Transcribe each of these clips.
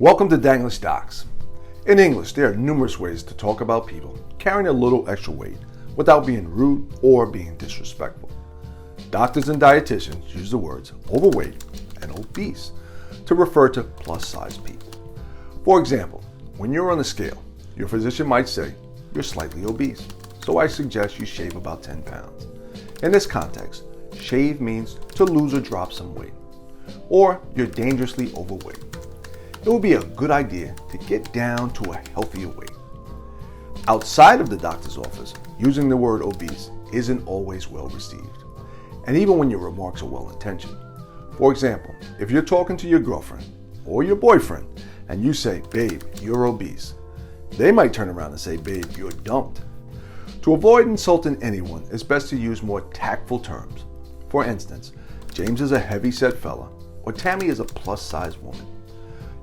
Welcome to Denglisch Docs. In English, there are numerous ways to talk about people carrying a little extra weight without being rude or being disrespectful. Doctors and dietitians use the words overweight and obese to refer to plus-size people. For example, when you're on the scale, your physician might say, "You're slightly obese, so I suggest you shave about 10 pounds. In this context, shave means to lose or drop some weight. Or you're dangerously overweight. It would be a good idea to get down to a healthier weight. Outside of the doctor's office, using the word obese isn't always well received, and even when your remarks are well intentioned. For example, if you're talking to your girlfriend or your boyfriend and you say, "Babe, you're obese," they might turn around and say, "Babe, you're dumped." To avoid insulting anyone, it's best to use more tactful terms. For instance, James is a heavy-set fella, or Tammy is a plus-size woman.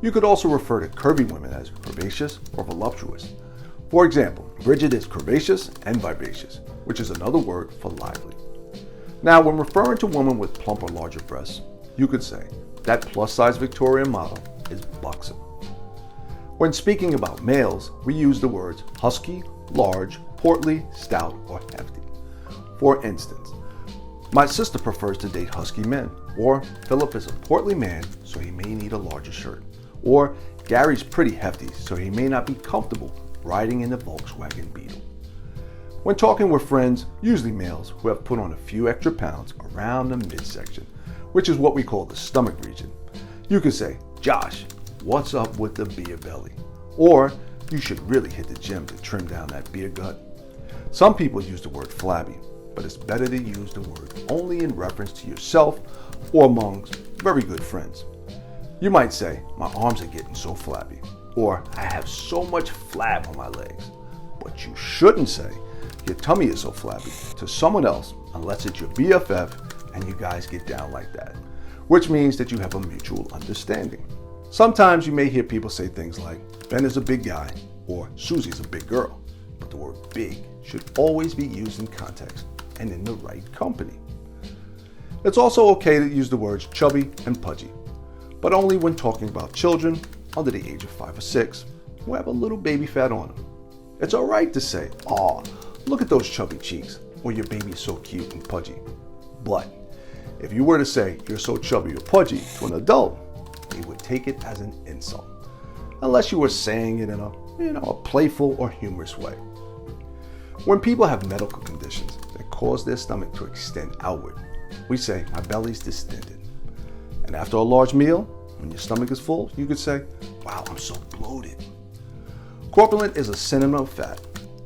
You could also refer to curvy women as curvaceous or voluptuous. For example, Bridget is curvaceous and vivacious, which is another word for lively. Now, when referring to women with plump or larger breasts, you could say that plus-size Victorian model is buxom. When speaking about males, we use the words husky, large, portly, stout, or hefty. For instance, my sister prefers to date husky men, or Philip is a portly man, so he may need a larger shirt. Or Gary's pretty hefty, so he may not be comfortable riding in the Volkswagen Beetle. When talking with friends, usually males who have put on a few extra pounds around the midsection, which is what we call the stomach region, you could say, "Josh, what's up with the beer belly?" Or, "You should really hit the gym to trim down that beer gut." Some people use the word flabby, but it's better to use the word only in reference to yourself or amongst very good friends. You might say, "My arms are getting so flabby," or "I have so much flab on my legs." But you shouldn't say, "Your tummy is so flabby" to someone else unless it's your BFF and you guys get down like that, which means that you have a mutual understanding. Sometimes you may hear people say things like, "Ben is a big guy," or "Susie's a big girl," but the word big should always be used in context and in the right company. It's also okay to use the words chubby and pudgy, but only when talking about children under the age of 5 or 6 who have a little baby fat on them. It's all right to say, "Aw, look at those chubby cheeks," or "Your baby is so cute and pudgy." But if you were to say, "You're so chubby or pudgy" to an adult, they would take it as an insult, unless you were saying it in a playful or humorous way. When people have medical conditions that cause their stomach to extend outward, we say, "My belly's distended." And after a large meal, when your stomach is full, you could say, "Wow, I'm so bloated." Corpulent is a synonym of fat.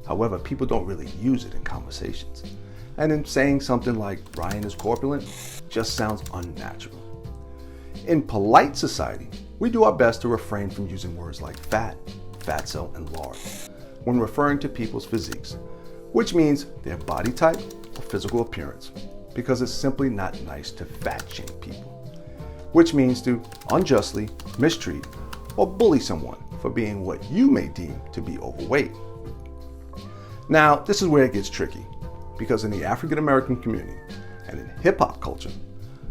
However, people don't really use it in conversations. And in saying something like "Ryan is corpulent" just sounds unnatural. In polite society, we do our best to refrain from using words like fat, fatso, and lard when referring to people's physiques, which means their body type or physical appearance, because it's simply not nice to fat shame people, which means to unjustly mistreat or bully someone for being what you may deem to be overweight. Now, this is where it gets tricky, because in the African American community and in hip-hop culture,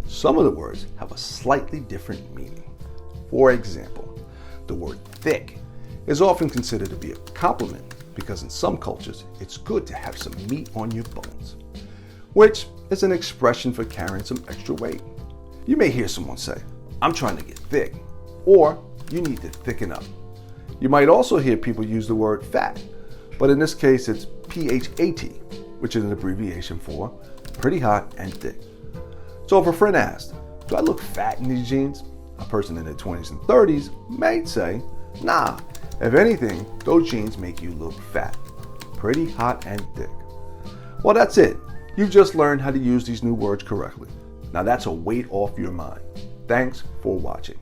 some of the words have a slightly different meaning. For example, the word thick is often considered to be a compliment because in some cultures, it's good to have some meat on your bones, which is an expression for carrying some extra weight. You may hear someone say, "I'm trying to get thick," or "You need to thicken up." You might also hear people use the word fat, but in this case it's PHAT, which is an abbreviation for pretty hot and thick. So if a friend asked, "Do I look fat in these jeans?" a person in their 20s and 30s might say, "Nah, if anything, those jeans make you look fat, pretty hot and thick." Well, that's it. You've just learned how to use these new words correctly. Now that's a weight off your mind. Thanks for watching.